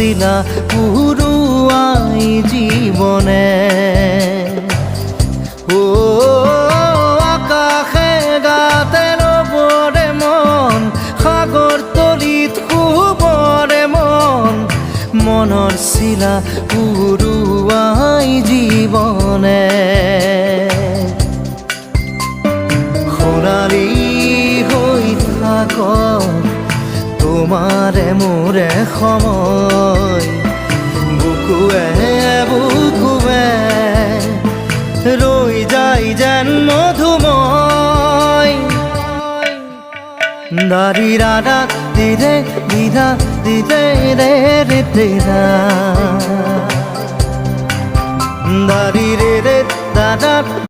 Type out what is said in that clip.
শিলা পুরুয়াই জীবনে ও আকাশে গাতে রবরে মন সাগর তলিত শুবরে মন মনৰ শিলা পুরুয়াই জীবনে সোণালী হৈ থাক তোমাৰে মোৰে সময় বুকুৱে বুকুৱে ৰৈ যায় যেন মধুময় দাৰি ৰাধা দিদে দিদা দিদে ৰে ৰে দিদা দাৰি ৰে ৰে দাদা